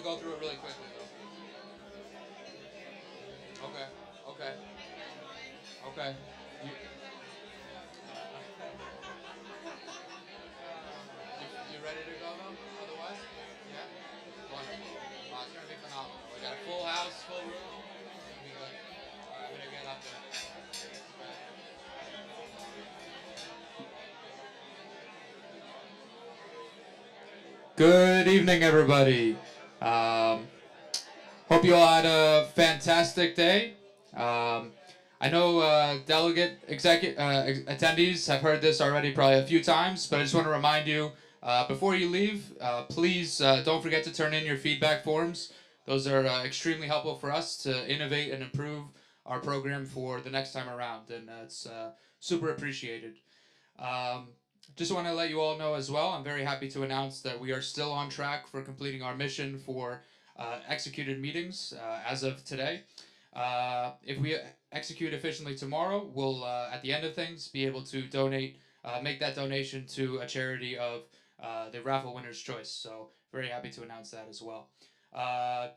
go through it really quickly though. Okay. Okay. Okay. You, you ready to go though? Otherwise? Yeah? Wonderful. It's gonna be phenomenal. We got a full house, full room. It's gonna be good. Alright, I'm gonna get up there. Good evening, everybody. Um, Hope you all had a fantastic day. Um, I know attendees have heard this already probably a few times, but I just want to remind you before you leave, please don't forget to turn in your feedback forms. Those are extremely helpful for us to innovate and improve our program for the next time around, and it's super appreciated. Um, just want to let you all know as well, I'm very happy to announce that we are still on track for completing our mission for executed meetings as of today. If we execute efficiently tomorrow, we'll, at the end of things, be able to make that donation to a charity of the raffle winner's choice. So, very happy to announce that as well.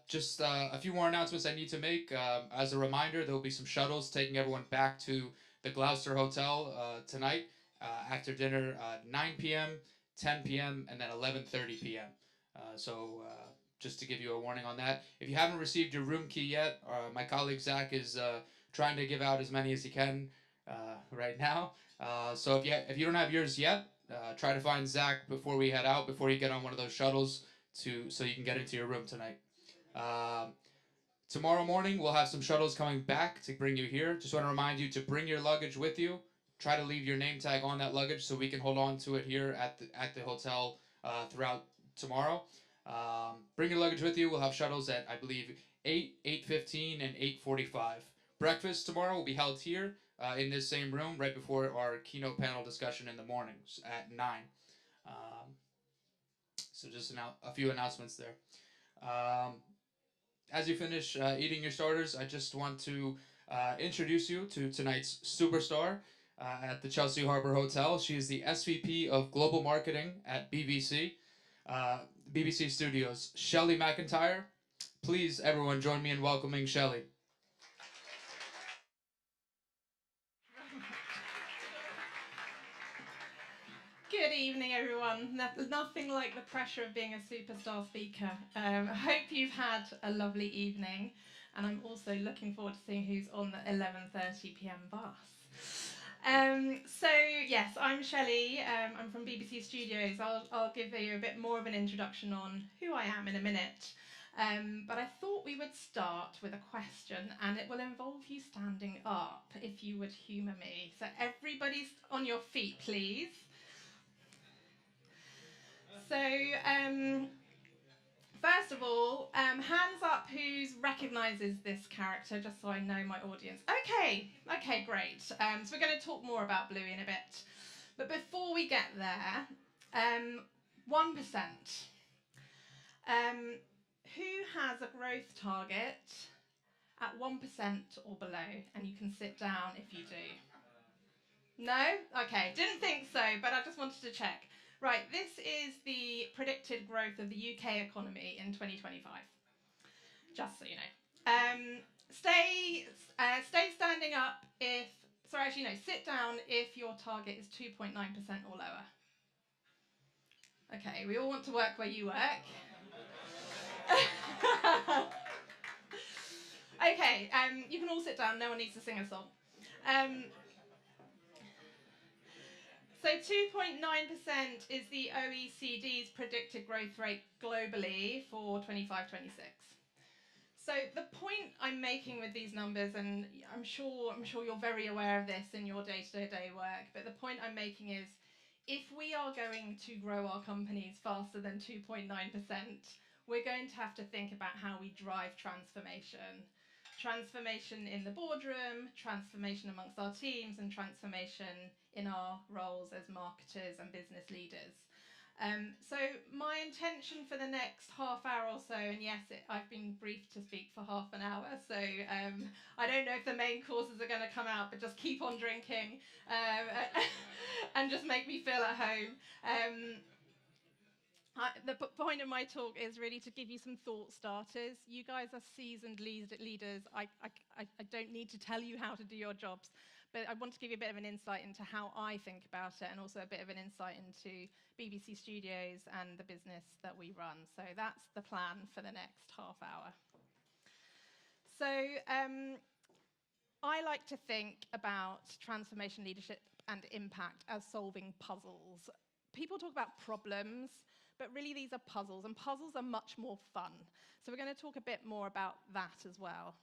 Just a few more announcements I need to make. As a reminder, there will be some shuttles taking everyone back to the Gloucester Hotel tonight after dinner, 9 p.m., 10 p.m., and then 11:30 p.m. Just to give you a warning on that. If you haven't received your room key yet, my colleague Zach is trying to give out as many as he can right now. So if you don't have yours yet, try to find Zach before we head out, before you get on one of those shuttles, so you can get into your room tonight. Um, Tomorrow morning, we'll have some shuttles coming back to bring you here. Just want to remind you to bring your luggage with you. Try to leave your name tag on that luggage so we can hold on to it here at the hotel throughout tomorrow. Bring your luggage with you. We'll have shuttles at, I believe, 8, 8:15, and 8:45. Breakfast tomorrow will be held here in this same room right before our keynote panel discussion in the mornings at 9. Um, so just a few announcements there. Um, as you finish eating your starters, I just want to introduce you to tonight's superstar at the Chelsea Harbor Hotel. She is the SVP of Global Marketing at uh, BBC Studios, Shelley McIntyre. Please, everyone, join me in welcoming Shelley. Good evening, everyone. Nothing like the pressure of being a superstar speaker. I hope you've had a lovely evening, and I'm also looking forward to seeing who's on the 11:30 p.m. bus. Yes, I'm Shelley. I'm from BBC Studios. I'll give you a bit more of an introduction on who I am in a minute. But I thought we would start with a question, and it will involve you standing up, if you would humour me. So everybody's on your feet, please. So, first of all, hands up who recognises this character, just so I know my audience. Okay, great. So we're going to talk more about Bluey in a bit. But before we get there, 1%. Um, who has a growth target at 1% or below? And you can sit down if you do. No? Okay, didn't think so, but I just wanted to check. Right, this is the predicted growth of the UK economy in 2025. Just so you know. Stay standing up if, sorry, actually, no, sit down if your target is 2.9% or lower. Okay, we all want to work where you work. Okay, you can all sit down, no one needs to sing a song. Um, So 2.9% is the OECD's predicted growth rate globally for 25-26. So the point I'm making with these numbers, and I'm sure you're very aware of this in your day-to-day work, but the point I'm making is if we are going to grow our companies faster than 2.9%, we're going to have to think about how we drive transformation. Transformation in the boardroom, transformation amongst our teams, and transformation in our roles as marketers and business leaders. So my intention for the next half hour or so, and yes, I've been briefed to speak for half an hour, so I don't know if the main courses are going to come out, but just keep on drinking and just make me feel at home. The point of my talk is really to give you some thought starters. You guys are seasoned leaders. I don't need to tell you how to do your jobs, but I want to give you a bit of an insight into how I think about it and also a bit of an insight into BBC Studios and the business that we run. So that's the plan for the next half hour. So I like to think about transformation, leadership, and impact as solving puzzles. People talk about problems, but really these are puzzles, and puzzles are much more fun. So we're going to talk a bit more about that as well.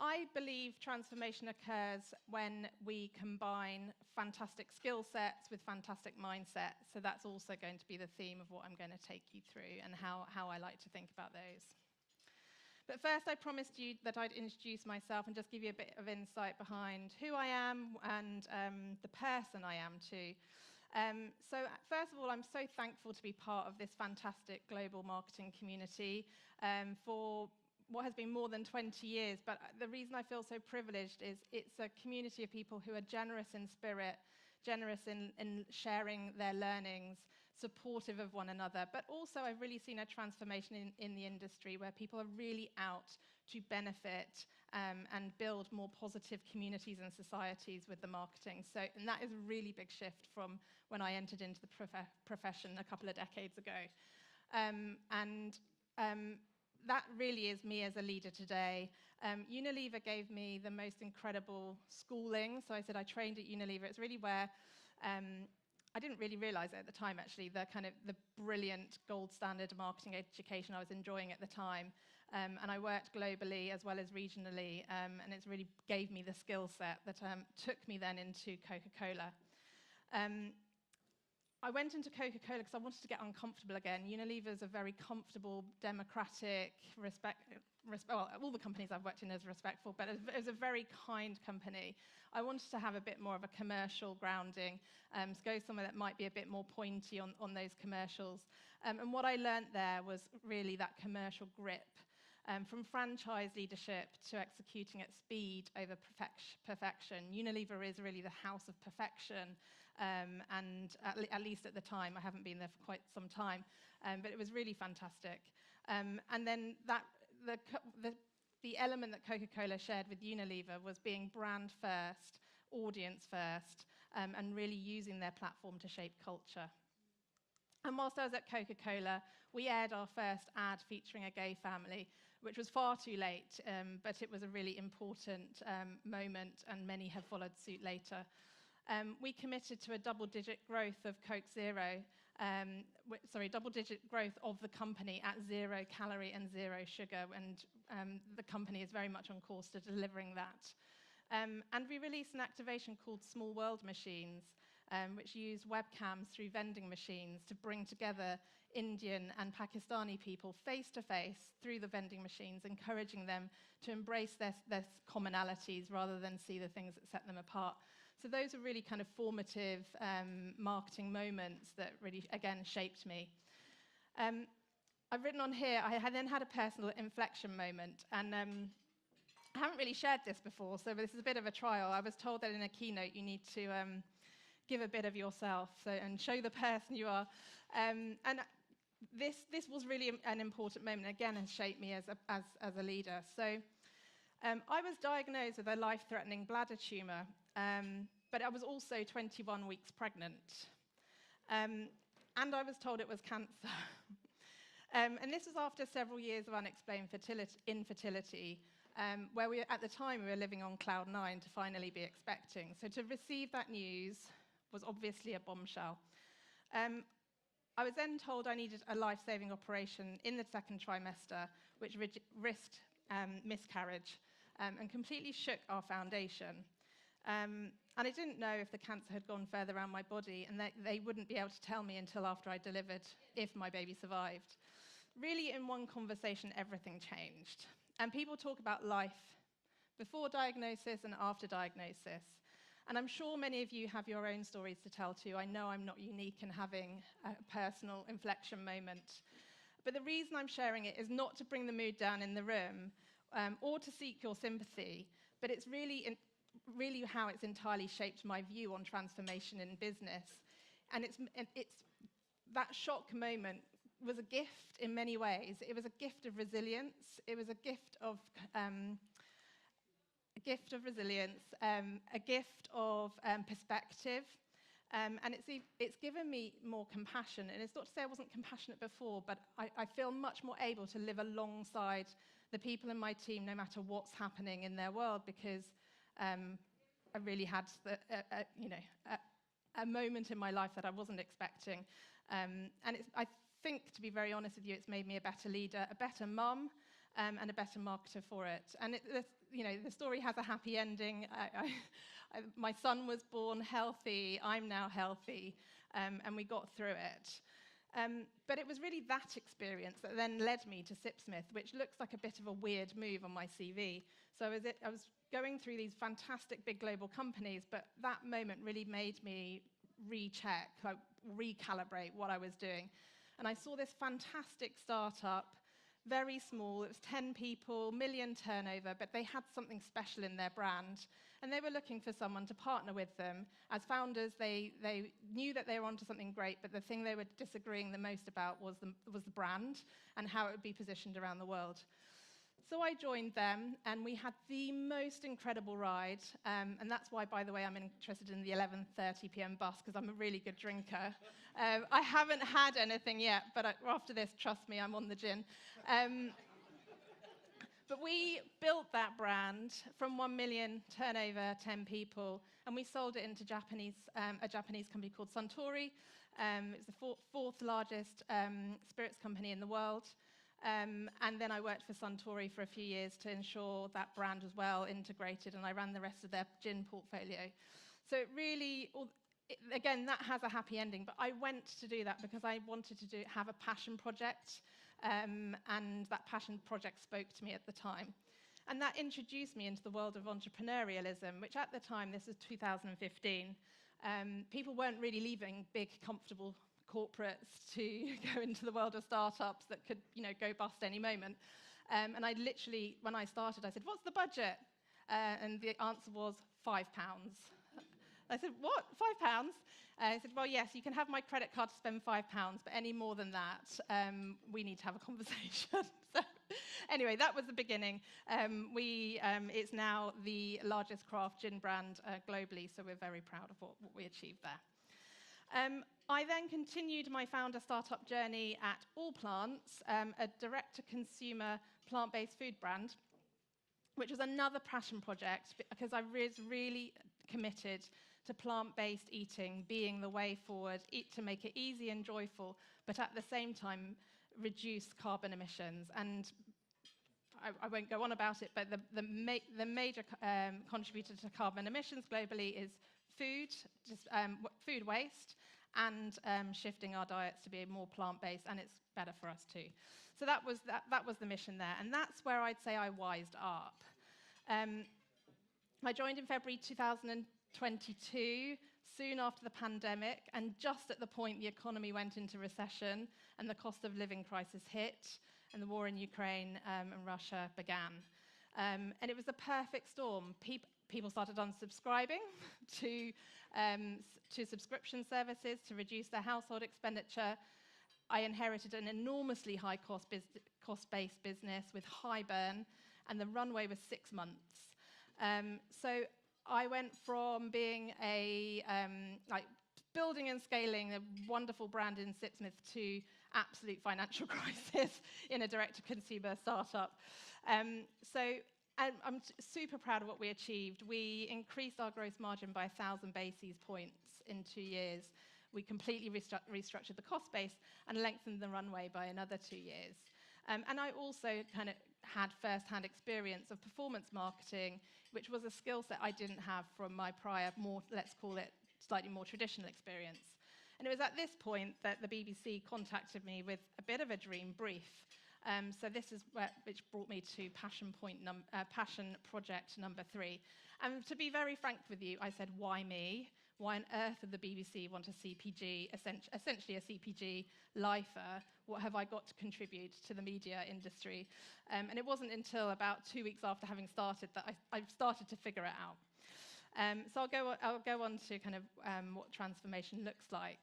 I believe transformation occurs when we combine fantastic skill sets with fantastic mindsets. So that's also going to be the theme of what I'm going to take you through and how I like to think about those. But first, I promised you that I'd introduce myself and just give you a bit of insight behind who I am and the person I am too. So first of all, I'm so thankful to be part of this fantastic global marketing community for what has been more than 20 years. But the reason I feel so privileged is it's a community of people who are generous in spirit, generous in sharing their learnings, supportive of one another. But also I've really seen a transformation in the industry where people are really out to benefit and build more positive communities and societies with the marketing. And that is a really big shift from when I entered into the profession a couple of decades ago. That really is me as a leader today. Unilever gave me the most incredible schooling. So I said I trained at Unilever. It's really where I didn't really realize it at the time, actually, the brilliant gold standard marketing education I was enjoying at the time. And I worked globally as well as regionally, and it's really gave me the skill set that took me then into Coca-Cola. I went into Coca-Cola because I wanted to get uncomfortable again. Unilever is a very comfortable, democratic, well, all the companies I've worked in is respectful, but it was a very kind company. I wanted to have a bit more of a commercial grounding, to go somewhere that might be a bit more pointy on those commercials. And what I learned there was really that commercial grip. From franchise leadership to executing at speed over perfection. Unilever is really the house of perfection, and at least at the time, I haven't been there for quite some time, but it was really fantastic. And then the element that Coca-Cola shared with Unilever was being brand first, audience first, and really using their platform to shape culture. And whilst I was at Coca-Cola, we aired our first ad featuring a gay family, which was far too late, but it was a really important moment, and many have followed suit later. We committed to a double-digit growth of Coke Zero, double-digit growth of the company at 0 calorie and 0 sugar, and the company is very much on course to delivering that. And we released an activation called Small World Machines, which used webcams through vending machines to bring together Indian and Pakistani people face-to-face through the vending machines, encouraging them to embrace their commonalities rather than see the things that set them apart. So those are really kind of formative marketing moments that really, again, shaped me. I've written on here, I then had a personal inflection moment, and I haven't really shared this before, so this is a bit of a trial. I was told that in a keynote you need to give a bit of yourself and show the person you are. And this was really an important moment, again, has shaped me as a leader. So I was diagnosed with a life-threatening bladder tumor, but I was also 21 weeks pregnant. And I was told it was cancer. And this was after several years of unexplained infertility, where at the time we were living on cloud 9 to finally be expecting. So to receive that news was obviously a bombshell. I was then told I needed a life-saving operation in the second trimester, which risked miscarriage and completely shook our foundation. And I didn't know if the cancer had gone further around my body, and they wouldn't be able to tell me until after I delivered if my baby survived. Really, in one conversation, everything changed. And people talk about life before diagnosis and after diagnosis. And I'm sure many of you have your own stories to tell too. I know I'm not unique in having a personal inflection moment. But the reason I'm sharing it is not to bring the mood down in the room or to seek your sympathy, but it's really how it's entirely shaped my view on transformation in business. And it's that shock moment was a gift in many ways. It was a gift of resilience. It was a gift of perspective. And it's given me more compassion. And it's not to say I wasn't compassionate before, but I feel much more able to live alongside the people in my team, no matter what's happening in their world, because I really had a moment in my life that I wasn't expecting. I think, to be very honest with you, it's made me a better leader, a better mum, and a better marketer for it. And the story has a happy ending. My son was born healthy. I'm now healthy, and we got through it. But it was really that experience that then led me to Sipsmith, which looks like a bit of a weird move on my CV. So I was going through these fantastic big global companies, but that moment really made me recheck, recalibrate what I was doing. And I saw this fantastic startup, very small. It was 10 people, million turnover, but they had something special in their brand. And they were looking for someone to partner with them. As founders, they knew that they were onto something great, but the thing they were disagreeing the most about was the brand and how it would be positioned around the world. So I joined them, and we had the most incredible ride. And that's why, by the way, I'm interested in the 11:30 p.m. bus, because I'm a really good drinker. I haven't had anything yet, but after this, trust me, I'm on the gin. But we built that brand from 1 million turnover, 10 people, and we sold it into a Japanese company called Suntory. It's the fourth largest spirits company in the world. And then I worked for Suntory for a few years to ensure that brand was well integrated, and I ran the rest of their gin portfolio. So it really, again, that has a happy ending, but I went to do that because I wanted to have a passion project, and that passion project spoke to me at the time. And that introduced me into the world of entrepreneurialism, which at the time, this was 2015, people weren't really leaving big, comfortable corporates to go into the world of startups that could, go bust any moment. And I literally, when I started, I said, "What's the budget?" And the answer was £5. I said, "What? £5?" I said, "Well, yes, you can have my credit card to spend £5, but any more than that, we need to have a conversation." So, anyway, that was the beginning. It's now the largest craft gin brand globally, so we're very proud of what we achieved there. I then continued my founder startup journey at All Plants, a direct-to-consumer plant-based food brand, which was another passion project because I was really committed to plant-based eating being the way forward, to make it easy and joyful, but at the same time reduce carbon emissions. And I won't go on about it, but the major contributor to carbon emissions globally is food waste, and shifting our diets to be more plant-based, and it's better for us too. So that was the mission there, and that's where I'd say I wised up. I joined in February 2022, soon after the pandemic, and just at the point the economy went into recession and the cost of living crisis hit, and the war in Ukraine and Russia began. And it was the perfect storm. People started unsubscribing to subscription services to reduce their household expenditure. I inherited an enormously high cost-based business with high burn, and the runway was 6 months. So I went from being building and scaling a wonderful brand in Sipsmith to absolute financial crisis in a direct-to-consumer startup. I'm super proud of what we achieved. We increased our gross margin by 1,000 basis points in 2 years. We completely restructured the cost base and lengthened the runway by another 2 years. And I also kind of had first-hand experience of performance marketing, which was a skill set I didn't have from my prior, more, let's call it, slightly more traditional experience. And it was at this point that the BBC contacted me with a bit of a dream brief. So this is which brought me to passion project number 3. And to be very frank with you, I said, why me? Why on earth would the BBC want a CPG, essentially a CPG lifer? What have I got to contribute to the media industry? And it wasn't until about 2 weeks after having started that I started to figure it out. So I'll go on to kind of what transformation looks like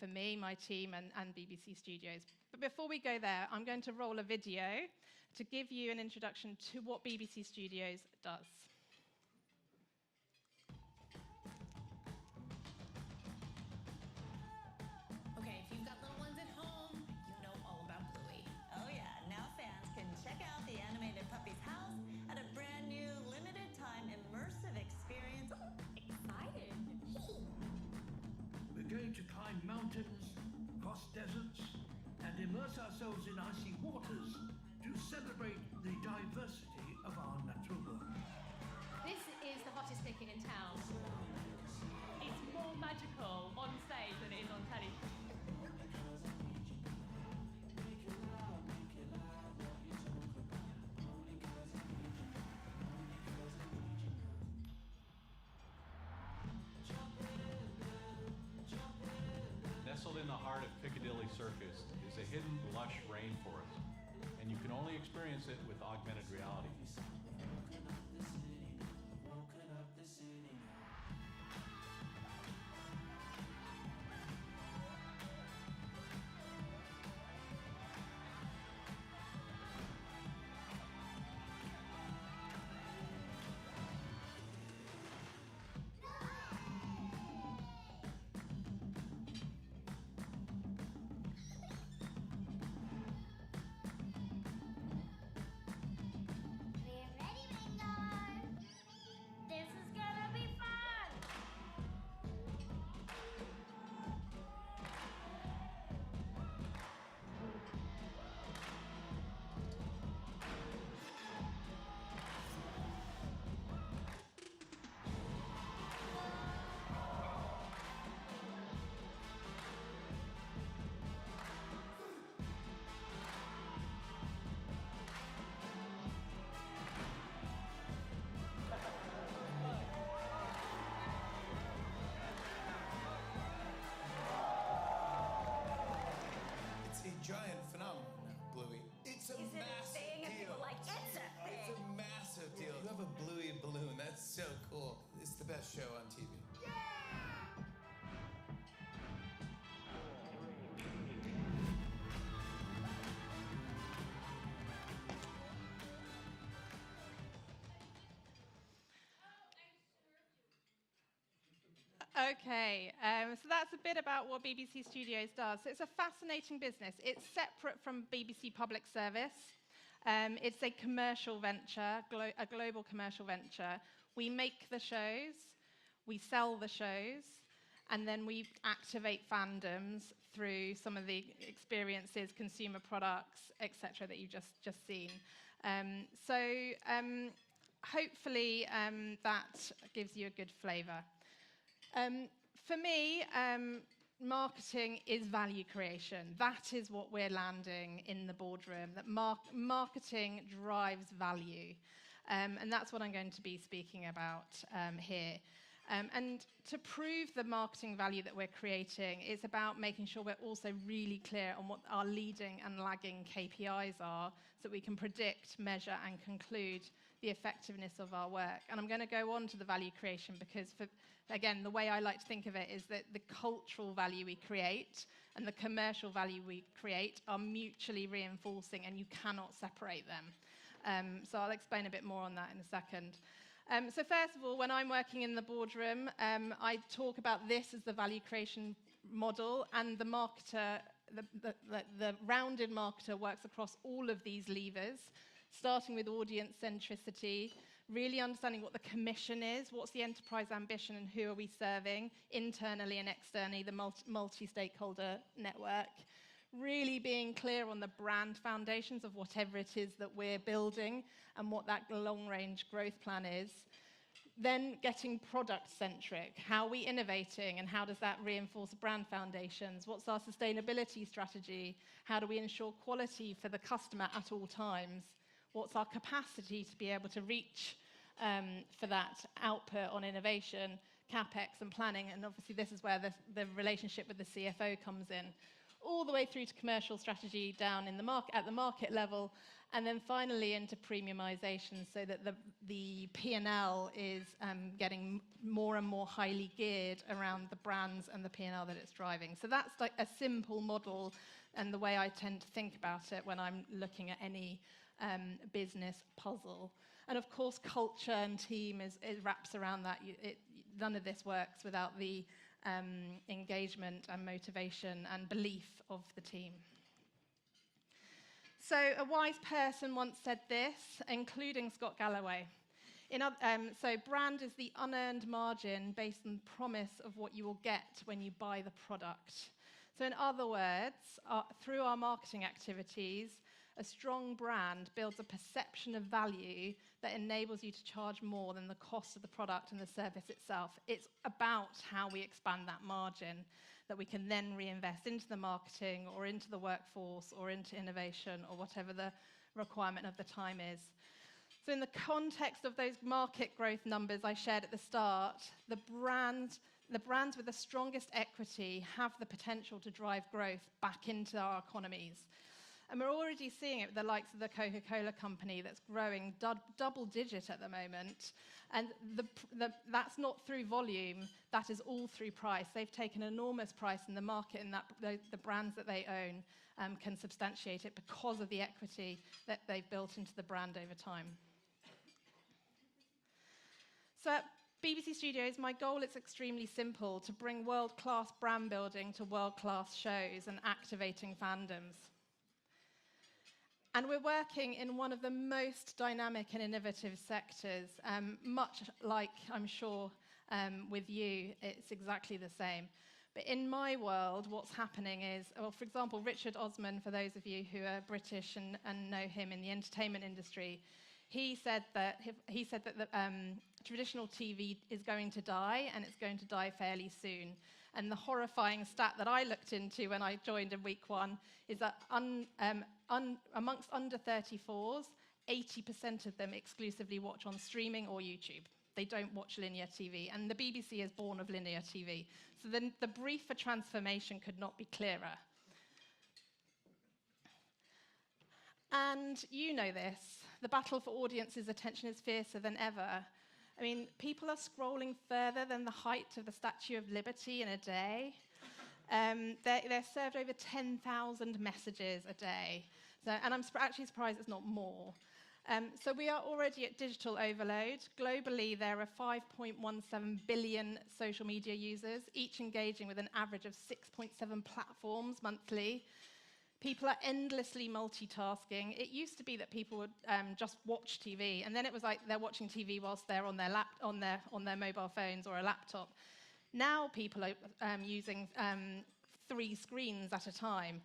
for me, my team, and BBC Studios. But before we go there, I'm going to roll a video to give you an introduction to what BBC Studios does. Okay, if you've got little ones at home, you know all about Bluey. Oh yeah, now fans can check out the animated puppy's house at a brand new limited time immersive experience. Excited. We're going to climb mountains, cross deserts, and immerse ourselves in icy waters to celebrate the diversity of our natural world. This is the hottest ticket in town. It's more magical on stage than it is on telly. Nestled in the heart of Piccadilly Circus is a hidden lush rainforest, and you can only experience it with augmented reality. Giant phenomenon now, Bluey. It's a massive deal. It's a massive deal. You have a Bluey balloon. That's so cool. It's the best show on TV. Okay, so that's a bit about what BBC Studios does. So it's a fascinating business. It's separate from BBC Public Service. It's a commercial venture, a global commercial venture. We make the shows, we sell the shows, and then we activate fandoms through some of the experiences, consumer products, etc., that you've just seen. Hopefully that gives you a good flavour. For me, marketing is value creation. That is what we're landing in the boardroom, that marketing drives value. And that's what I'm going to be speaking about here. And to prove the marketing value that we're creating, it's about making sure we're also really clear on what our leading and lagging KPIs are so that we can predict, measure, and conclude the effectiveness of our work. And I'm going to go on to the value creation because, again, the way I like to think of it is that the cultural value we create and the commercial value we create are mutually reinforcing, and you cannot separate them. So I'll explain a bit more on that in a second. So first of all, when I'm working in the boardroom, I talk about this as the value creation model, and the marketer, the rounded marketer works across all of these levers, starting with audience centricity, really understanding what the commission is, what's the enterprise ambition, and who are we serving internally and externally, the multi-stakeholder network. Really being clear on the brand foundations of whatever it is that we're building and what that long-range growth plan is. Then getting product-centric. How are we innovating and how does that reinforce brand foundations? What's our sustainability strategy? How do we ensure quality for the customer at all times? What's our capacity to be able to reach for that output on innovation, CapEx and planning? And obviously this is where the relationship with the CFO comes in. All the way through to commercial strategy down in the market, at the market level, And then finally into premiumization, so that the P&L is getting more and more highly geared around the brands and the P&L that it's driving. So that's like a simple model and the way I tend to think about it when I'm looking at any business puzzle. And of course, culture and team it wraps around that. None of this works without the engagement and motivation and belief of the team. So a wise person once said this, including Scott Galloway. So brand is the unearned margin based on the promise of what you will get when you buy the product. So in other words, through our marketing activities, a strong brand builds a perception of value that enables you to charge more than the cost of the product and the service itself. It's about how we expand that margin that we can then reinvest into the marketing or into the workforce or into innovation or whatever the requirement of the time is. So in the context of those market growth numbers I shared at the start, the brands with the strongest equity have the potential to drive growth back into our economies. And we're already seeing it with the likes of the Coca-Cola company that's growing double-digit at the moment. And that's not through volume, that is all through price. They've taken enormous price in the market, and the brands that they own can substantiate it because of the equity that they've built into the brand over time. So at BBC Studios, my goal is extremely simple: to bring world-class brand building to world-class shows and activating fandoms. And we're working in one of the most dynamic and innovative sectors, much like, I'm sure, with you, it's exactly the same. But in my world, what's happening is, well, for example, Richard Osman, for those of you who are British and know him in the entertainment industry, he said that traditional TV is going to die, and it's going to die fairly soon. And the horrifying stat that I looked into when I joined in week 1 is that amongst under 34s, 80% of them exclusively watch on streaming or YouTube. They don't watch linear TV, and the BBC is born of linear TV. So the brief for transformation could not be clearer. And you know this, the battle for audiences' attention is fiercer than ever. I mean, people are scrolling further than the height of the Statue of Liberty in a day. They're served over 10,000 messages a day. So, and I'm actually surprised it's not more. So we are already at digital overload. Globally, there are 5.17 billion social media users, each engaging with an average of 6.7 platforms monthly. People are endlessly multitasking. It used to be that people would just watch TV, and then it was like they're watching TV whilst they're on their mobile phones or a laptop. Now people are using 3 screens at a time.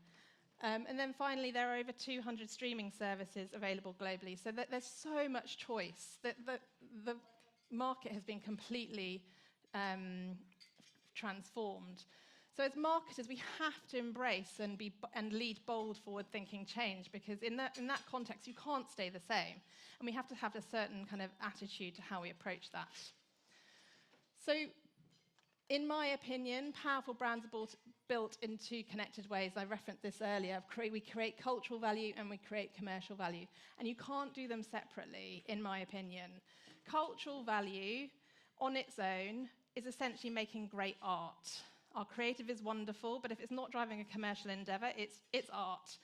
And then finally, there are over 200 streaming services available globally, so that there's so much choice that the market has been completely transformed. So as marketers, we have to embrace and lead bold, forward-thinking change, because in that context, you can't stay the same. And we have to have a certain kind of attitude to how we approach that. So in my opinion, powerful brands are built in 2 connected ways. I referenced this earlier. We create cultural value and we create commercial value. And you can't do them separately, in my opinion. Cultural value, on its own, is essentially making great art. Our creative is wonderful, but if it's not driving a commercial endeavor, it's art.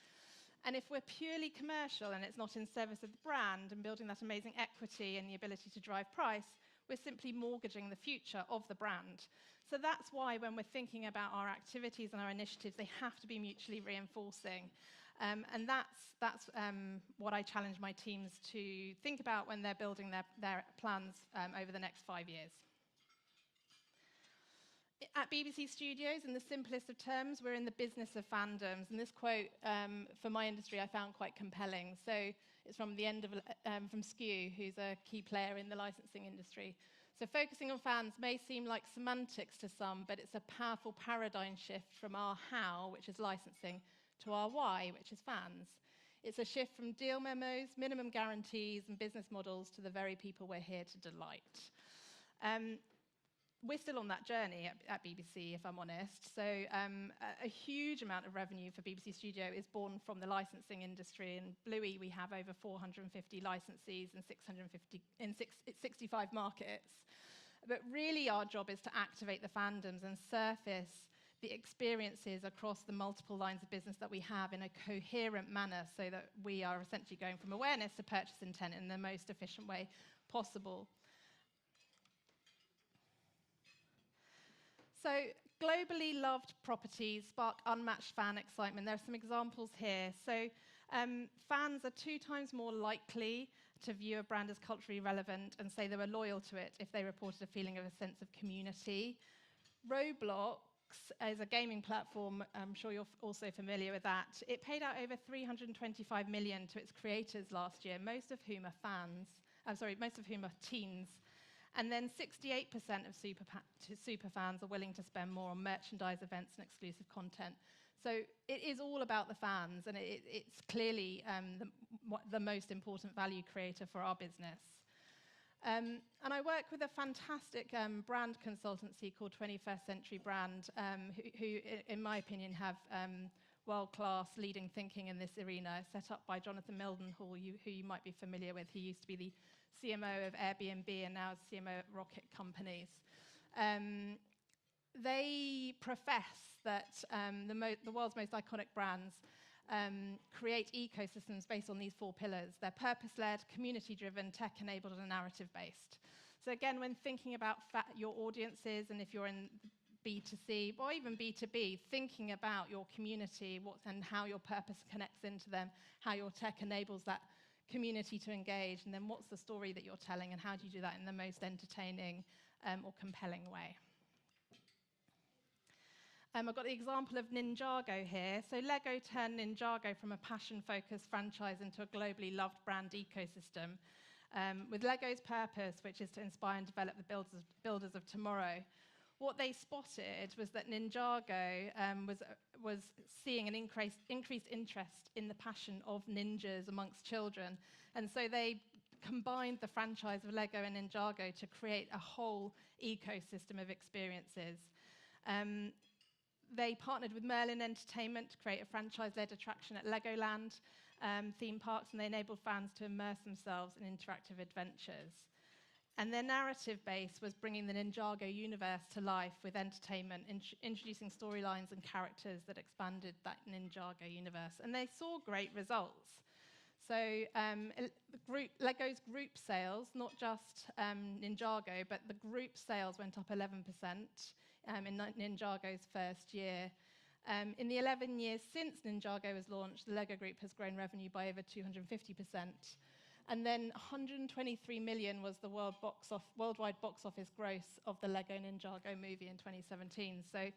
And if we're purely commercial and it's not in service of the brand and building that amazing equity and the ability to drive price, we're simply mortgaging the future of the brand. So that's why when we're thinking about our activities and our initiatives, they have to be mutually reinforcing. And that's what I challenge my teams to think about when they're building their plans over the next 5 years. At BBC Studios, in the simplest of terms, we're in the business of fandoms. And this quote, for my industry, I found quite compelling. So it's from from Skew, who's a key player in the licensing industry. So focusing on fans may seem like semantics to some, but it's a powerful paradigm shift from our how, which is licensing, to our why, which is fans. It's a shift from deal memos, minimum guarantees, and business models to the very people we're here to delight. we're still on that journey at BBC, if I'm honest. So a huge amount of revenue for BBC Studio is born from the licensing industry. In Bluey, we have over 450 licensees in 65 markets. But really, our job is to activate the fandoms and surface the experiences across the multiple lines of business that we have in a coherent manner so that we are essentially going from awareness to purchase intent in the most efficient way possible. So globally loved properties spark unmatched fan excitement. There are some examples here. So fans are 2 times more likely to view a brand as culturally relevant and say they were loyal to it if they reported a feeling of a sense of community. Roblox is a gaming platform. I'm sure you're also familiar with that. It paid out over $325 million to its creators last year, most of whom are most of whom are teens. And then 68% of super fans are willing to spend more on merchandise, events, and exclusive content. So it is all about the fans, and it's clearly the most important value creator for our business. And I work with a fantastic brand consultancy called 21st Century Brand, who, in my opinion, have world-class leading thinking in this arena, set up by Jonathan Mildenhall, who you might be familiar with. He used to be the CMO of Airbnb and now is CMO at Rocket Companies. They profess that the world's most iconic brands create ecosystems based on these 4 pillars. They're purpose-led, community-driven, tech-enabled, and narrative-based. So again, when thinking about your audiences, and if you're in B2C, or even B2B, thinking about your community and how your purpose connects into them, how your tech enables that community to engage, and then what's the story that you're telling, and how do you do that in the most entertaining or compelling way. I've got the example of Ninjago here. So Lego turned Ninjago from a passion-focused franchise into a globally loved brand ecosystem with Lego's purpose, which is to inspire and develop the builders of tomorrow. What they spotted was that Ninjago was seeing an increased interest in the passion of ninjas amongst children. And so they combined the franchise of Lego and Ninjago to create a whole ecosystem of experiences. They partnered with Merlin Entertainment to create a franchise-led attraction at Legoland theme parks, and they enabled fans to immerse themselves in interactive adventures. And their narrative base was bringing the Ninjago universe to life with entertainment, introducing storylines and characters that expanded that Ninjago universe. And they saw great results. So Lego's group sales, not just Ninjago, but the group sales went up 11% in Ninjago's first year. In the 11 years since Ninjago was launched, the Lego Group has grown revenue by over 250%. And then 123 million was the worldwide box office gross of the Lego Ninjago movie in 2017. So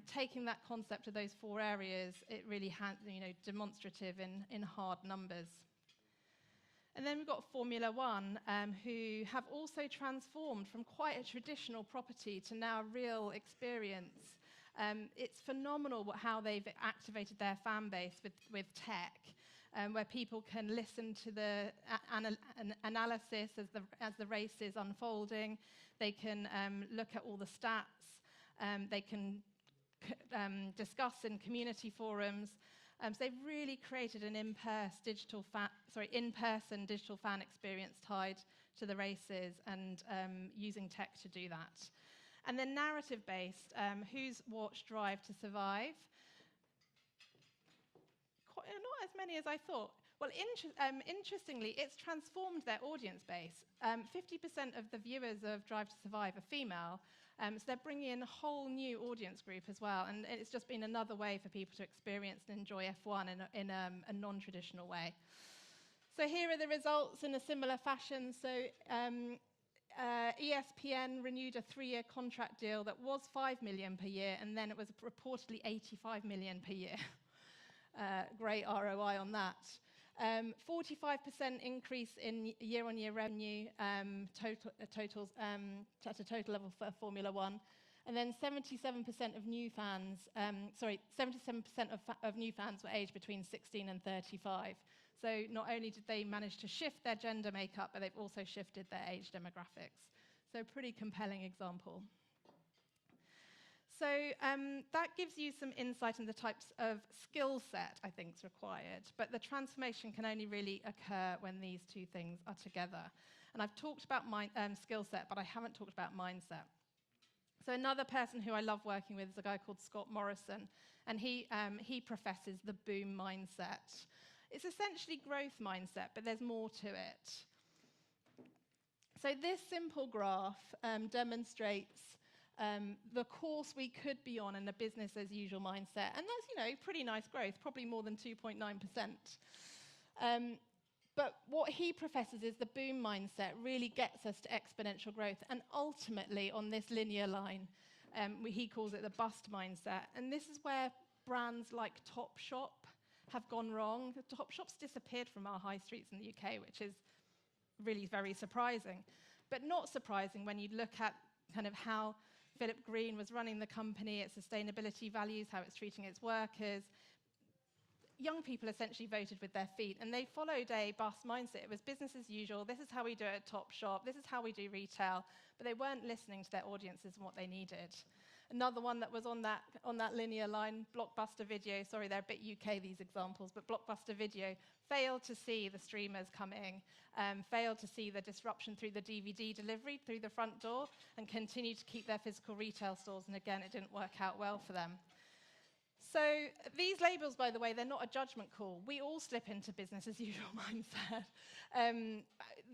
taking that concept to those 4 areas, it really had, demonstrative in hard numbers. And then we've got Formula One, who have also transformed from quite a traditional property to now a real experience. It's phenomenal how they've activated their fan base with tech, where people can listen to the analysis as the race is unfolding. They can look at all the stats. They can discuss in community forums. So they've really created an in-person digital fan experience tied to the races and using tech to do that. And then narrative-based, who's watched Drive to Survive? Not as many as I thought. Well, interestingly, it's transformed their audience base. 50% of the viewers of Drive to Survive are female, so they're bringing in a whole new audience group as well, and it's just been another way for people to experience and enjoy F1 in a non-traditional way. So here are the results in a similar fashion. So ESPN renewed a 3-year contract deal that was $5 million per year, and then it was reportedly $85 million per year. Great ROI on that. 45% increase in year-on-year revenue totals at a total level for Formula One, and then 77% of new fans. 77% of new fans were aged between 16 and 35. So not only did they manage to shift their gender makeup, but they've also shifted their age demographics. So a pretty compelling example. So that gives you some insight into the types of skill set I think is required, but the transformation can only really occur when these two things are together. And I've talked about skill set, but I haven't talked about mindset. So another person who I love working with is a guy called Scott Morrison, and he professes the boom mindset. It's essentially growth mindset, but there's more to it. So this simple graph demonstrates the course we could be on in a business as usual mindset. And that's, pretty nice growth, probably more than 2.9%. But what he professes is the boom mindset really gets us to exponential growth. And ultimately, on this linear line, he calls it the bust mindset. And this is where brands like Topshop have gone wrong. Topshop's disappeared from our high streets in the UK, which is really very surprising. But not surprising when you look at kind of how Philip Green was running the company, its sustainability values, how it's treating its workers. Young people essentially voted with their feet, and they followed a bust mindset. It was business as usual. This is how we do it at Topshop. This is how we do retail. But they weren't listening to their audiences and what they needed. Another one that was on that linear line, Blockbuster Video. Sorry, they're a bit UK, these examples, but Blockbuster Video failed to see the streamers coming, failed to see the disruption through the DVD delivery through the front door, and continued to keep their physical retail stores. And again, it didn't work out well for them. So these labels, by the way, they're not a judgment call. We all slip into business as usual mindset.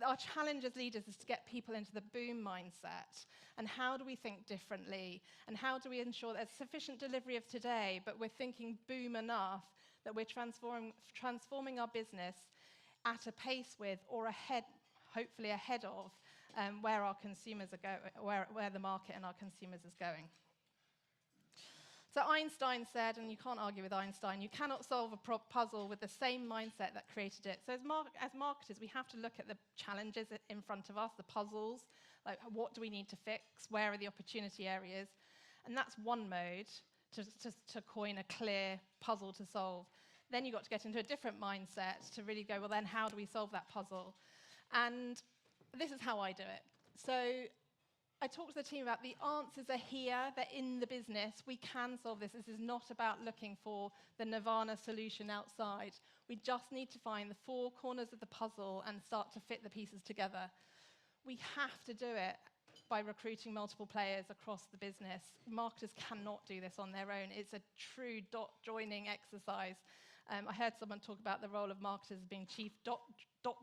Our challenge as leaders is to get people into the boom mindset. And how do we think differently? And how do we ensure there's sufficient delivery of today, but we're thinking boom enough that we're transforming our business at a pace with or ahead, hopefully ahead of, where our consumers are going, where the market and our consumers is going. So Einstein said, and you can't argue with Einstein, you cannot solve a puzzle with the same mindset that created it. So as marketers, we have to look at the challenges in front of us, the puzzles, like what do we need to fix, where are the opportunity areas, and that's one mode to coin a clear puzzle to solve. Then you've got to get into a different mindset to really go, well then how do we solve that puzzle? And this is how I do it. So I talked to the team about the answers are here, they're in the business, we can solve this. This is not about looking for the nirvana solution outside. We just need to find the four corners of the puzzle and start to fit the pieces together. We have to do it by recruiting multiple players across the business. Marketers cannot do this on their own. It's a true dot joining exercise. I heard someone talk about the role of marketers as being chief dot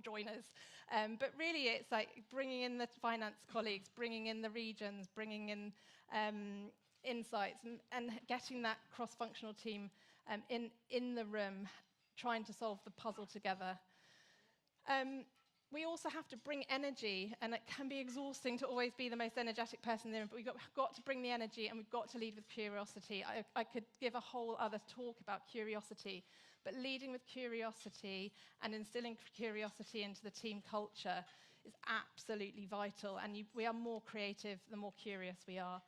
joiners. But really, it's like bringing in the finance colleagues, bringing in the regions, bringing in insights, and getting that cross-functional team in the room, trying to solve the puzzle together. We also have to bring energy, and it can be exhausting to always be the most energetic person in the room, but we've got to bring the energy, and we've got to lead with curiosity. I could give a whole other talk about curiosity, but leading with curiosity and instilling curiosity into the team culture is absolutely vital, and we are more creative the more curious we are.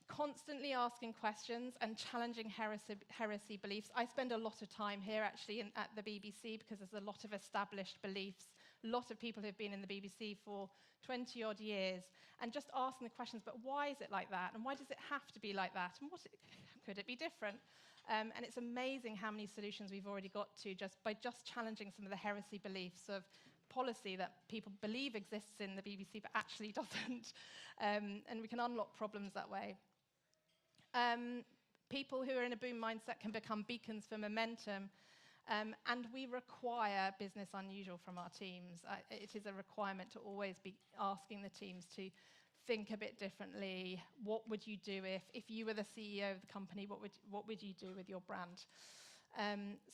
Constantly asking questions and challenging heresy beliefs. I spend a lot of time here actually at the BBC because there's a lot of established beliefs, a lot of people who've been in the BBC for 20 odd years, and just asking the questions, but why is it like that? And why does it have to be like that? And could it be different? And it's amazing how many solutions we've already got to just by challenging some of the heresy beliefs of policy that people believe exists in the BBC but actually doesn't. And we can unlock problems that way. People who are in a boom mindset can become beacons for momentum, and we require business unusual from our teams. It is a requirement to always be asking the teams to think a bit differently. What would you do if you were the CEO of the company? What would you do with your brand?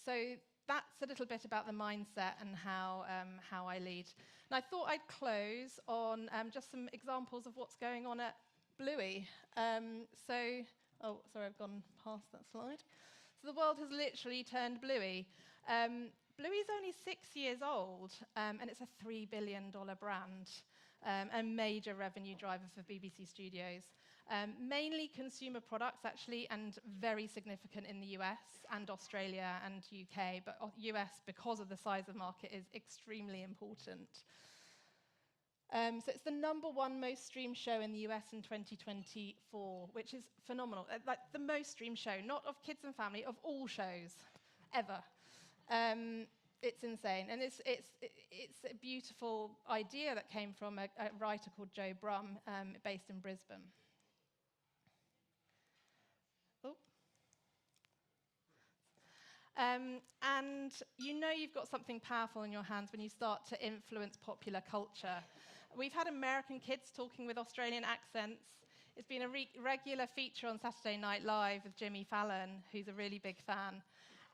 So that's a little bit about the mindset and how I lead. And I thought I'd close on just some examples of what's going on at Bluey. Oh, sorry, I've gone past that slide. So the world has literally turned Bluey. Bluey's only 6 years old, and it's a $3 billion brand, a major revenue driver for BBC Studios. Mainly consumer products, actually, and very significant in the US and Australia and UK, but US, because of the size of the market, is extremely important. So it's the #1 most streamed show in the US in 2024, which is phenomenal. Like the most streamed show, not of kids and family, of all shows ever. It's insane, and it's a beautiful idea that came from a writer called Joe Brum, based in Brisbane. Oh. And you know you've got something powerful in your hands when you start to influence popular culture. We've had American kids talking with Australian accents. It's been a regular feature on Saturday Night Live with Jimmy Fallon, who's a really big fan.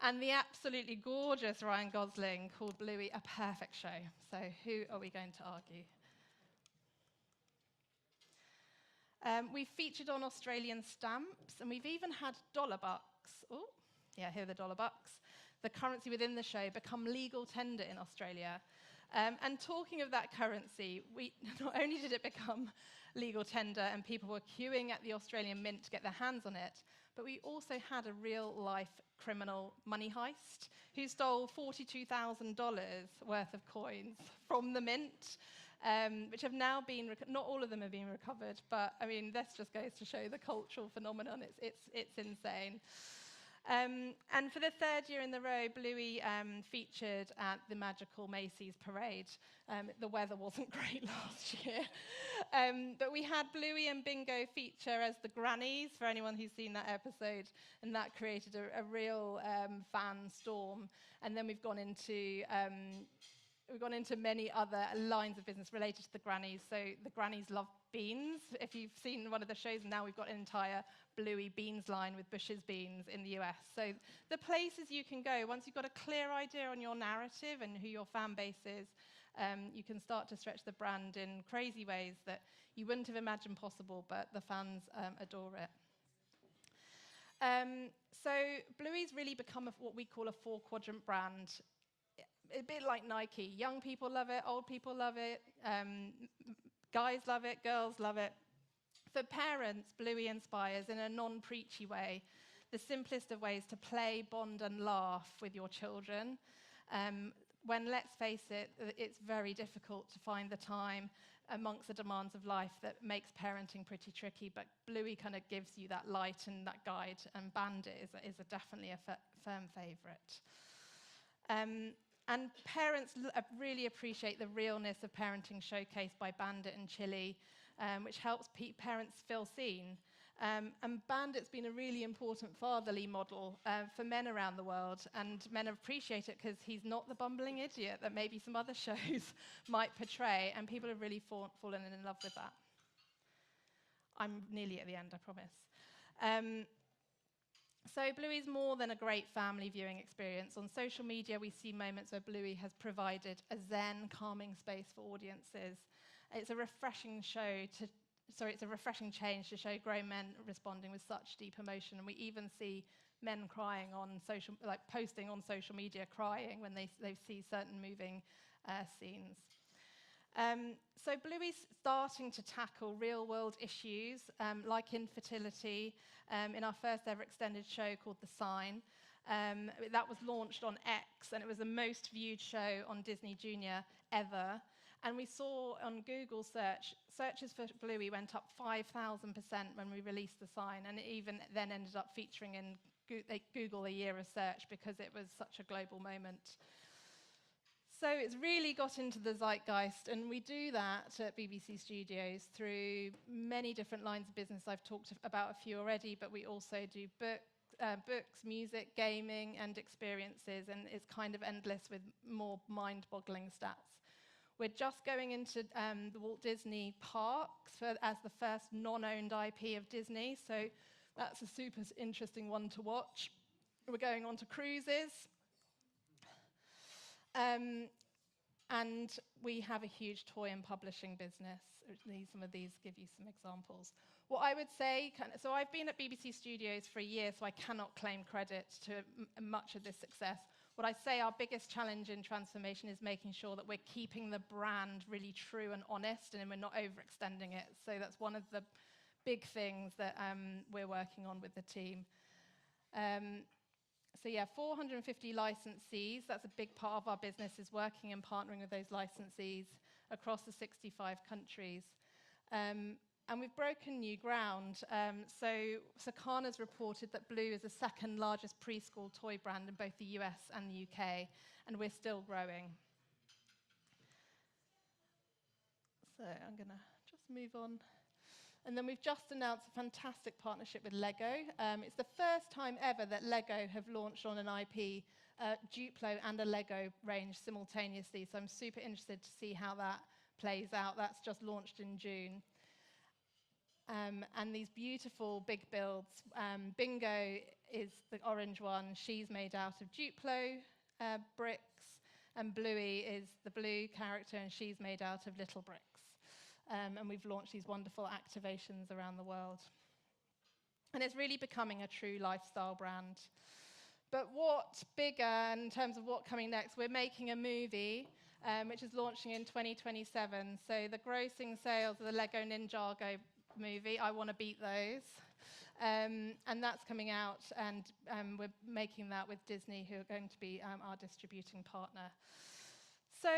And the absolutely gorgeous Ryan Gosling called Bluey a perfect show. So who are we going to argue? We've featured on Australian stamps, and we've even had dollar bucks. Oh, yeah, here are the dollar bucks. The currency within the show become legal tender in Australia. And talking of that currency, not only did it become legal tender and people were queuing at the Australian Mint to get their hands on it, but we also had a real-life criminal money heist who stole $42,000 worth of coins from the Mint, which have now been, not all of them have been recovered, but I mean, this just goes to show the cultural phenomenon. It's insane. And for the 3rd year in a row, Bluey featured at the magical Macy's parade. The weather wasn't great last year. But we had Bluey and Bingo feature as the grannies, for anyone who's seen that episode, and that created a real fan storm. And then we've gone into many other lines of business related to the grannies. So the grannies love beans. If you've seen one of the shows, now we've got an entire Bluey beans line with Bush's beans in the US. So the places you can go, once you've got a clear idea on your narrative and who your fan base is, you can start to stretch the brand in crazy ways that you wouldn't have imagined possible, but the fans adore it. So Bluey's really become what we call a 4-quadrant brand. A bit like Nike. Young people love it, old people love it, guys love it, girls love it. For parents, Bluey inspires, in a non-preachy way, the simplest of ways to play, bond, and laugh with your children. When, let's face it, it's very difficult to find the time amongst the demands of life that makes parenting pretty tricky, but Bluey kind of gives you that light and that guide, and Bandit is definitely a firm favourite. And parents really appreciate the realness of parenting showcased by Bandit and Chili, which helps parents feel seen. And Bandit's been a really important fatherly model for men around the world, and men appreciate it because he's not the bumbling idiot that maybe some other shows might portray, and people have really fallen in love with that. I'm nearly at the end, I promise. So Bluey's more than a great family viewing experience. On social media, we see moments where Bluey has provided a zen, calming space for audiences. It's a refreshing it's a refreshing change to show grown men responding with such deep emotion. And we even see men crying on posting on social media, crying when they see certain moving scenes. So Bluey's starting to tackle real-world issues like infertility in our first ever extended show called The Sign. That was launched on X, and it was the most viewed show on Disney Junior ever. And we saw on Google searches for Bluey went up 5,000% when we released The Sign, and it even then ended up featuring in Google a year of search because it was such a global moment. So it's really got into the zeitgeist, and we do that at BBC Studios through many different lines of business. I've talked about a few already, but we also do books, music, gaming, and experiences, and it's kind of endless with more mind-boggling stats. We're just going into the Walt Disney Parks as the first non-owned IP of Disney, so that's a super interesting one to watch. We're going on to cruises. And we have a huge toy and publishing business. Some of these give you some examples. What I would say, so I've been at BBC Studios for a year, so I cannot claim credit to much of this success. What I say our biggest challenge in transformation is making sure that we're keeping the brand really true and honest, and we're not overextending it. So that's one of the big things that we're working on with the team. So yeah, 450 licensees, that's a big part of our business, is working and partnering with those licensees. across the 65 countries. And we've broken new ground. So Circana's reported that Blue is the second largest preschool toy brand in both the US and the UK, and we're still growing. So I'm going to just move on. And then we've just announced a fantastic partnership with Lego. It's the first time ever that Lego have launched on an IP, Duplo and a Lego range simultaneously. So I'm super interested to see how that plays out. That's just launched in June. And these beautiful big builds. Bingo is the orange one. She's made out of Duplo bricks. And Bluey is the blue character, and she's made out of little bricks. And we've launched these wonderful activations around the world. And it's really becoming a true lifestyle brand. But what bigger in terms of what coming next? We're making a movie, which is launching in 2027. So the grossing sales of the Lego Ninjago movie, I want to beat those. And that's coming out, and we're making that with Disney, who are going to be our distributing partner. So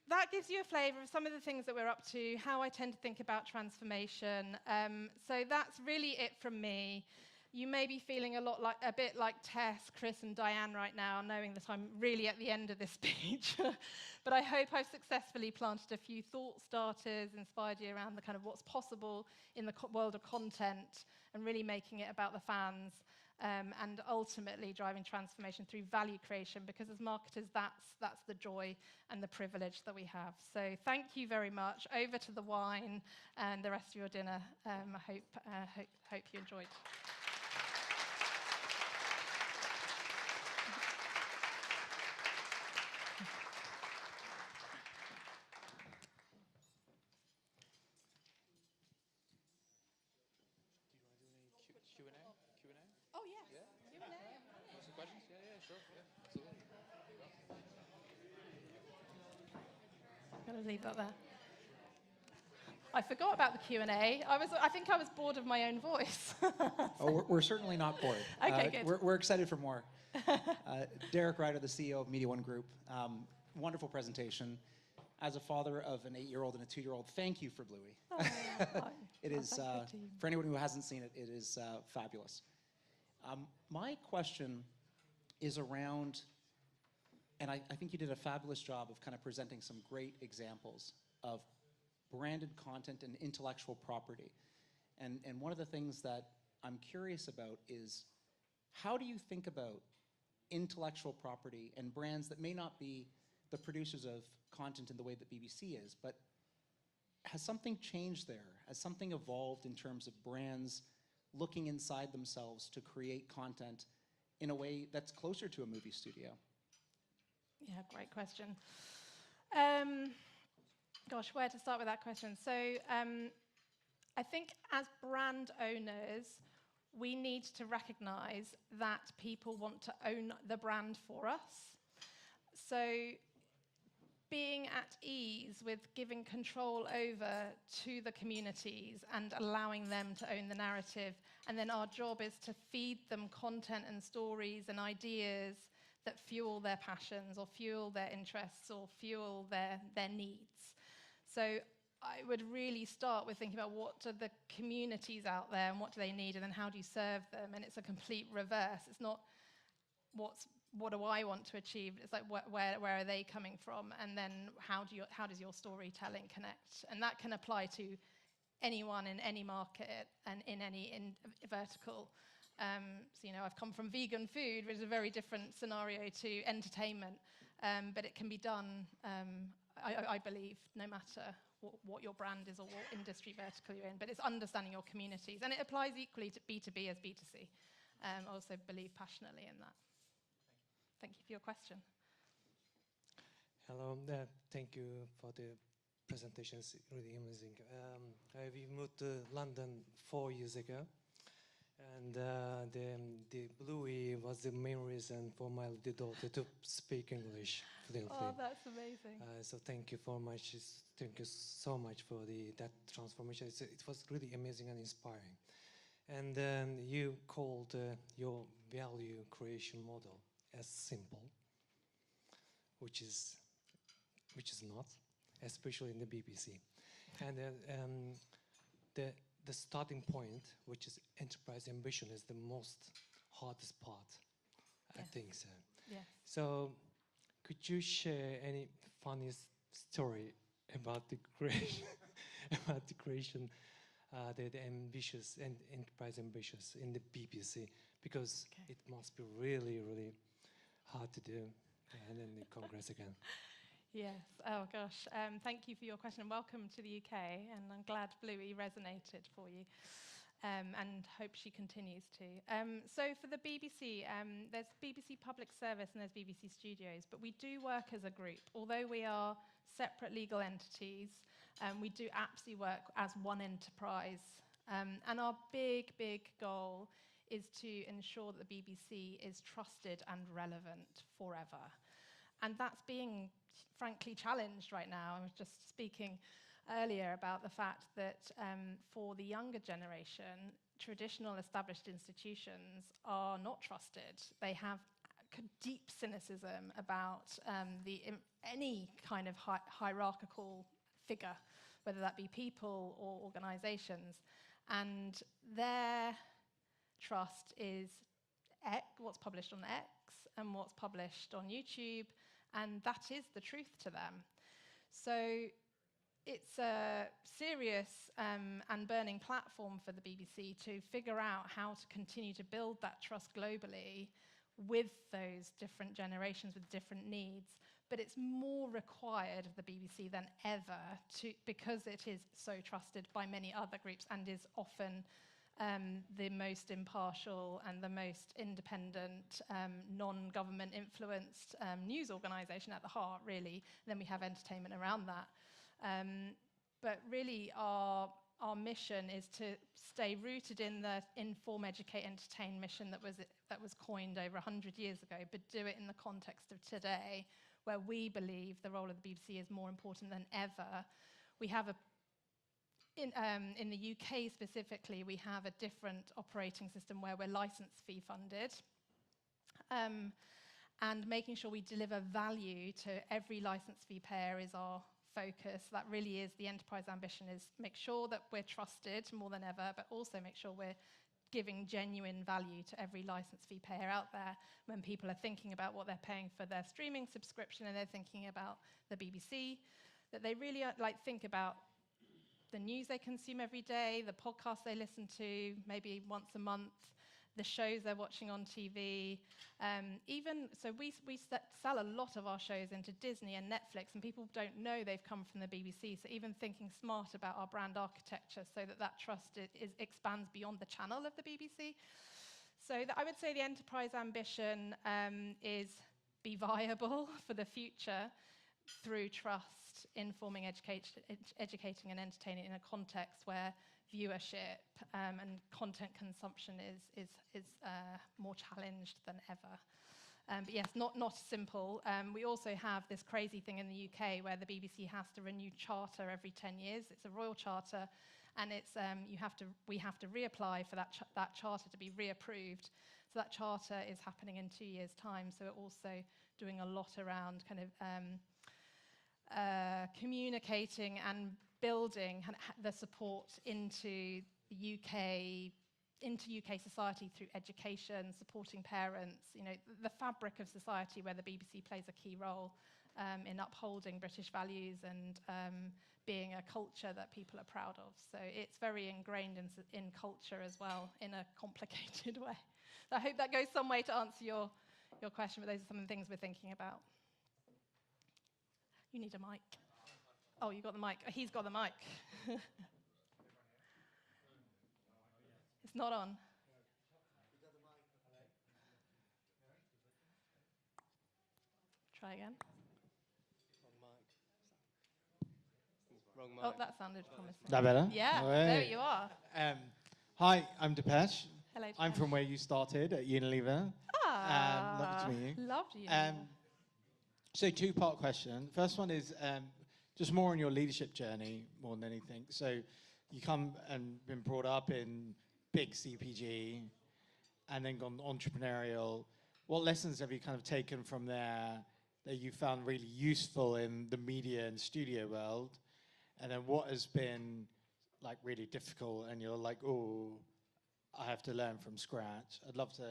that gives you a flavour of some of the things that we're up to, how I tend to think about transformation. So that's really it from me. You may be feeling a bit like Tess, Chris, and Diane right now, knowing that I'm really at the end of this speech. But I hope I've successfully planted a few thought starters, inspired you around the kind of what's possible in the world of content, and really making it about the fans, and ultimately driving transformation through value creation. Because as marketers, that's the joy and the privilege that we have. So thank you very much. Over to the wine and the rest of your dinner. I hope you enjoyed. Q&A? Oh, yes. Yeah? Q&A. Want some questions? Yeah, sure. Yeah, absolutely. I'm going to leave that there. I forgot about the Q&A. I think I was bored of my own voice. Oh, we're certainly not bored. Okay, good. We're excited for more. Derek Ryder, the CEO of Media One Group. Wonderful presentation. As a father of an 8-year-old and a 2-year-old, thank you for Bluey. It is, for anyone who hasn't seen it, it is fabulous. My question is around, and I think you did a fabulous job of kind of presenting some great examples of branded content and intellectual property. And one of the things that I'm curious about is, how do you think about intellectual property and brands that may not be the producers of content in the way that BBC is, but has something changed there? Has something evolved in terms of brands looking inside themselves to create content in a way that's closer to a movie studio? Yeah, great question. Gosh, where to start with that question? So I think as brand owners, we need to recognize that people want to own the brand for us. So being at ease with giving control over to the communities and allowing them to own the narrative. And then our job is to feed them content and stories and ideas that fuel their passions or fuel their interests or fuel their needs. So I would really start with thinking about what are the communities out there and what do they need, and then how do you serve them? And it's a complete reverse. It's not what do I want to achieve? It's like where are they coming from, and then how does your storytelling connect? And that can apply to anyone in any market and in any vertical. So I've come from vegan food, which is a very different scenario to entertainment, but it can be done. I believe no matter what your brand is or what industry vertical you're in, but it's understanding your communities, and it applies equally to B2B as B2C. I also believe passionately in that. Thank you for your question. Hello, thank you for the presentation. It's really amazing. We moved to London 4 years ago, and the Bluey was the main reason for my little daughter to speak English fluently. Oh, that's amazing. So thank you Thank you so much for that transformation. It was really amazing and inspiring. And then you called your value creation model as simple, which is not. especially in the BBC. And the starting point, which is enterprise ambition, is the most hardest part, I think so. Yes. So, could you share any funny story about the creation, about the creation, the ambitious and enterprise ambitious in the BBC? Because it must be really, really hard to do. And then the Congress again. Yes. Oh gosh. Thank you for your question. Welcome to the UK, and I'm glad Bluey resonated for you, and hope she continues to. So for the BBC, there's BBC Public Service and there's BBC Studios, but we do work as a group. Although we are separate legal entities, we do absolutely work as one enterprise. And our big goal is to ensure that the BBC is trusted and relevant forever. And that's being, frankly, challenged right now. I was just speaking earlier about the fact that for the younger generation, traditional established institutions are not trusted. They have deep cynicism about any kind of hierarchical figure, whether that be people or organizations. And their trust is what's published on X and what's published on YouTube, and that is the truth to them. So it's a serious and burning platform for the BBC to figure out how to continue to build that trust globally with those different generations with different needs. But it's more required of the BBC than ever because it is so trusted by many other groups and is often the most impartial and the most independent, non-government influenced news organisation at the heart, really. Then we have entertainment around that. But really our mission is to stay rooted in the inform, educate, entertain mission that was coined over 100 years ago, but do it in the context of today, where we believe the role of the BBC is more important than ever. We have in the UK specifically, we have a different operating system where we're license fee funded, and making sure we deliver value to every license fee payer is our focus. That really is the enterprise ambition, is make sure that we're trusted more than ever, but also make sure we're giving genuine value to every license fee payer out there when people are thinking about what they're paying for their streaming subscription and they're thinking about the BBC, that they really think about the news they consume every day, the podcasts they listen to maybe once a month, the shows they're watching on TV. So we sell a lot of our shows into Disney and Netflix, and people don't know they've come from the BBC. So even thinking smart about our brand architecture so that trust expands beyond the channel of the BBC. So I would say the enterprise ambition is be viable for the future through trust, informing, educating and entertaining in a context where viewership and content consumption is more challenged than ever. But yes, not simple. We also have this crazy thing in the UK where the BBC has to renew charter every 10 years. It's a royal charter, and it's we have to reapply for that charter to be reapproved. So that charter is happening in 2 years' time. So we're also doing a lot around kind of communicating and building the support into the UK society through education, supporting parents, the fabric of society where the BBC plays a key role in upholding British values and being a culture that people are proud of. So it's very ingrained in culture as well in a complicated way. So I hope that goes some way to answer your question, but those are some of the things we're thinking about. You need a mic. Oh, you got the mic. He's got the mic. It's not on. Try again. Wrong mic. Oh, that sounded promising. That better? Yeah, Right. there you are. Hi, I'm Depeche. Hello, Depeche. I'm from where you started at Unilever. Lovely to meet you. Loved you. So two-part question. First one is just more on your leadership journey more than anything. So you come and been brought up in big CPG and then gone entrepreneurial. What lessons have you kind of taken from there that you found really useful in the media and studio world, and then what has been like really difficult and you're like, oh, I have to learn from scratch. I'd love to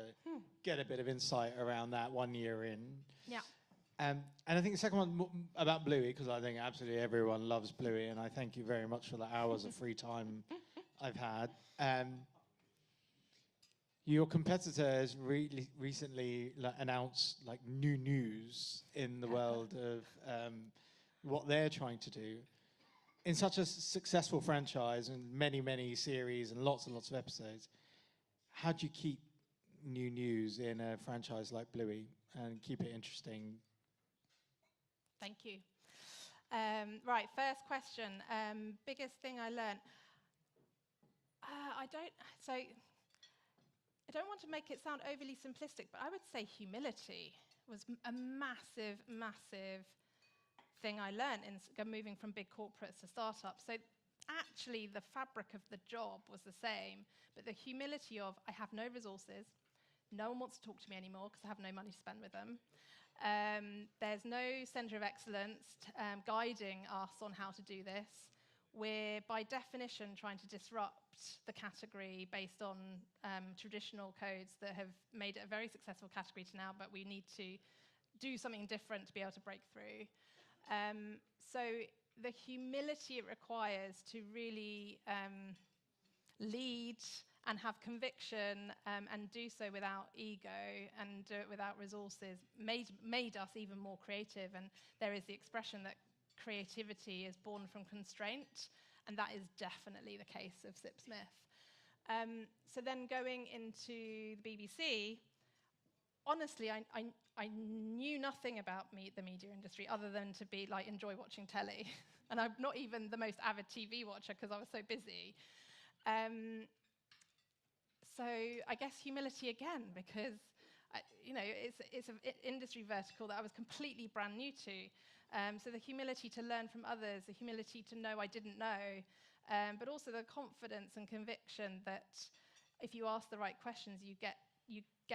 get a bit of insight around that 1 year in. Yeah. And I think the second one about Bluey, because I think absolutely everyone loves Bluey, and I thank you very much for the hours of free time I've had. Your competitor has recently announced like new news in the world of what they're trying to do. In such a successful franchise and many series and lots of episodes, how do you keep new news in a franchise like Bluey and keep it interesting? Thank you. Right, first question. Biggest thing I learned. I don't want to make it sound overly simplistic, but I would say humility was a massive thing I learned in moving from big corporates to startups. So actually the fabric of the job was the same, but the humility of I have no resources, no one wants to talk to me anymore because I have no money to spend with them. There's no centre of excellence guiding us on how to do this. We're, by definition, trying to disrupt the category based on traditional codes that have made it a very successful category to now, but we need to do something different to be able to break through. So the humility it requires to really lead and have conviction and do so without ego and do it without resources made us even more creative. And there is the expression that creativity is born from constraint, and that is definitely the case of Sip Smith. So then going into the BBC, honestly, I knew nothing about the media industry other than to be like enjoy watching telly, and I'm not even the most avid TV watcher because I was so busy. So I guess humility again, because it's an industry vertical that I was completely brand new to. So the humility to learn from others, the humility to know I didn't know, but also the confidence and conviction that if you ask the right questions, you get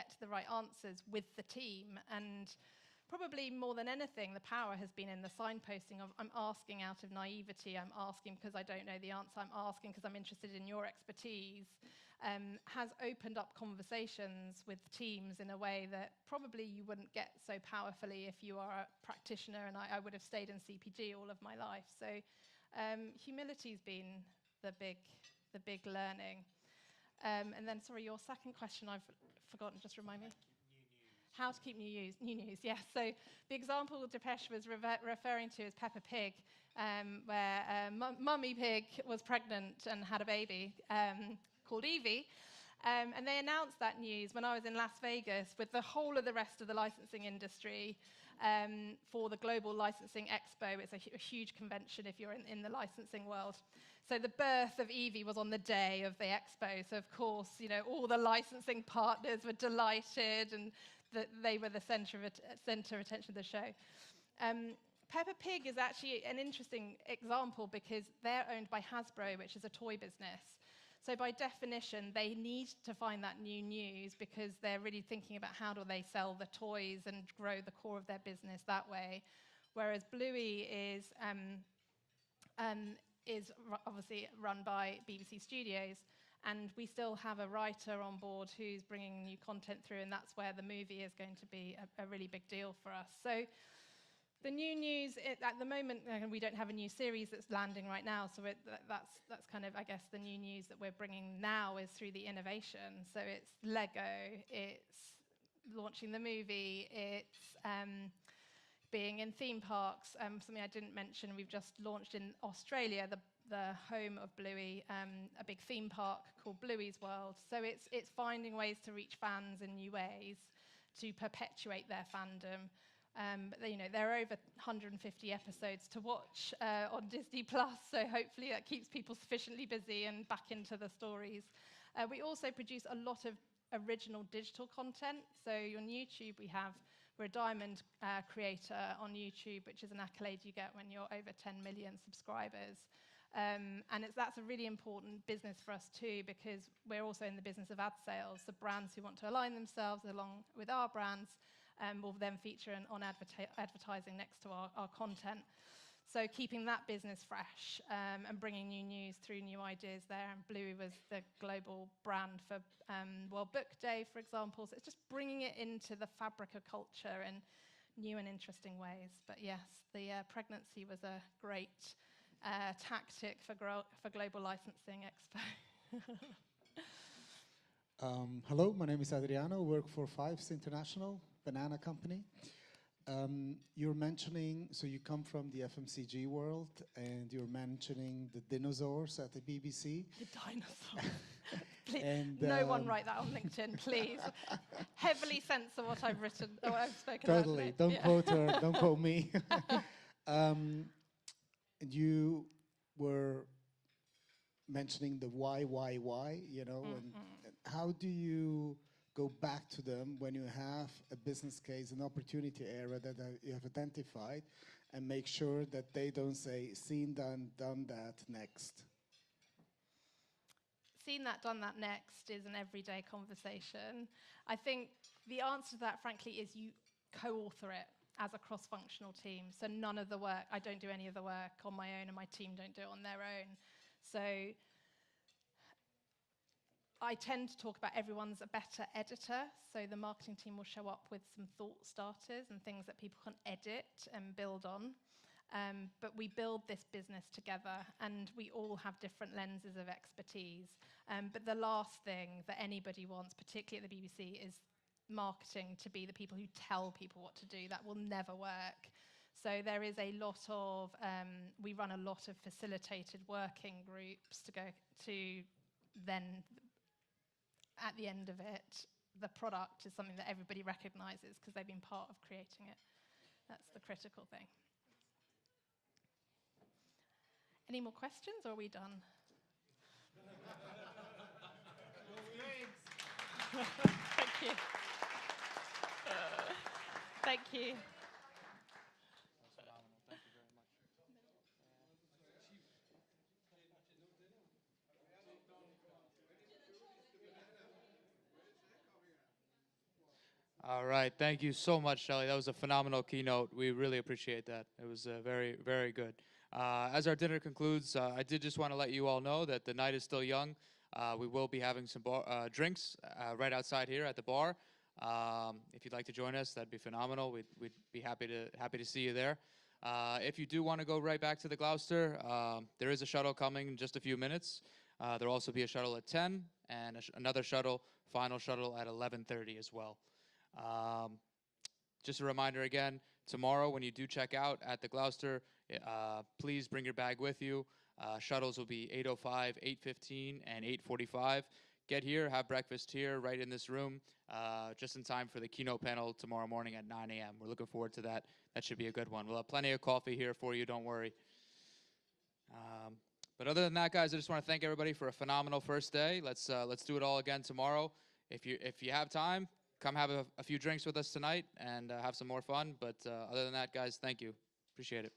to the right answers with the team. And probably more than anything, the power has been in the signposting of I'm asking out of naivety, I'm asking because I don't know the answer, I'm asking because I'm interested in your expertise, has opened up conversations with teams in a way that probably you wouldn't get so powerfully if you are a practitioner, and I would have stayed in CPG all of my life. So humility's been the big learning. And then, sorry, your second question I've forgotten, just remind me. How to keep new news, yes. So the example Depeche was referring to is Peppa Pig, where Mummy Pig was pregnant and had a baby called Evie. And they announced that news when I was in Las Vegas with the whole of the rest of the licensing industry for the Global Licensing Expo. It's a huge convention if you're in the licensing world. So the birth of Evie was on the day of the expo. So of course, all the licensing partners were delighted, and that they were the center of attention of the show. Peppa Pig is actually an interesting example because they're owned by Hasbro, which is a toy business. So by definition, they need to find that new news because they're really thinking about how do they sell the toys and grow the core of their business that way. Whereas Bluey is obviously run by BBC Studios, and we still have a writer on board who's bringing new content through, and that's where the movie is going to be a really big deal for us. So the new news, at the moment, we don't have a new series that's landing right now, so that's kind of, I guess, the new news that we're bringing now is through the innovation. So it's Lego, it's launching the movie, it's being in theme parks. Something I didn't mention, we've just launched in Australia, the home of Bluey, a big theme park called Bluey's World. So it's finding ways to reach fans in new ways to perpetuate their fandom. But there are over 150 episodes to watch on Disney Plus, so hopefully that keeps people sufficiently busy and back into the stories. We also produce a lot of original digital content. So on YouTube, we're a diamond creator on YouTube, which is an accolade you get when you're over 10 million subscribers. And that's a really important business for us too, because we're also in the business of ad sales. The brands who want to align themselves along with our brands will then feature on advertising next to our content. So keeping that business fresh and bringing new news through new ideas there. And Bluey was the global brand for World Book Day, for example. So it's just bringing it into the fabric of culture in new and interesting ways. But yes, the pregnancy was a great tactic for Global Licensing Expo. Hello, my name is Adriano, work for Fives International, banana company. You're mentioning, so you come from the FMCG world, and you're mentioning the dinosaurs at the BBC. The dinosaurs. Please, And, no one write that on LinkedIn, please. Heavily censor what I've written, or what I've spoken Totally, about. don't quote her, don't quote me. And you were mentioning the why, you know, and how do you go back to them when you have a business case, an opportunity area that you have identified, and make sure that they don't say, seen, done that, next? Seen that, done that next is an everyday conversation. I think the answer to that, frankly, is you co-author it as a cross-functional team. So none of the work, I don't do any of the work on my own, and my team don't do it on their own. So I tend to talk about everyone's a better editor, so the marketing team will show up with some thought starters and things that people can edit and build on. But we build this business together, and we all have different lenses of expertise. But the last thing that anybody wants, particularly at the BBC, is marketing to be the people who tell people what to do. That will never work. So there is a lot of, we run a lot of facilitated working groups to go to then, at the end of it, the product is something that everybody recognises because they've been part of creating it. That's the critical thing. Any more questions, or are we done? Thank you. Thank you. All right, thank you so much, Shelley. That was a phenomenal keynote. We really appreciate that. It was very, very good. As our dinner concludes, I did just want to let you all know that the night is still young. We will be having some drinks right outside here at the bar. If you'd like to join us, that'd be phenomenal. We'd be happy to see you there. If you do want to go right back to the Gloucester, there is a shuttle coming in just a few minutes. There'll also be a shuttle at 10 and another shuttle, final shuttle at 11:30 as well. Just a reminder again, tomorrow when you do check out at the Gloucester, please bring your bag with you. Shuttles will be 8:05, 8:15, and 8:45. Get here, have breakfast here, right in this room, just in time for the keynote panel tomorrow morning at 9 a.m. We're looking forward to that. That should be a good one. We'll have plenty of coffee here for you, don't worry. But other than that, guys, I just want to thank everybody for a phenomenal first day. Let's do it all again tomorrow. If you have time, come have a few drinks with us tonight and have some more fun. But other than that, guys, thank you. Appreciate it.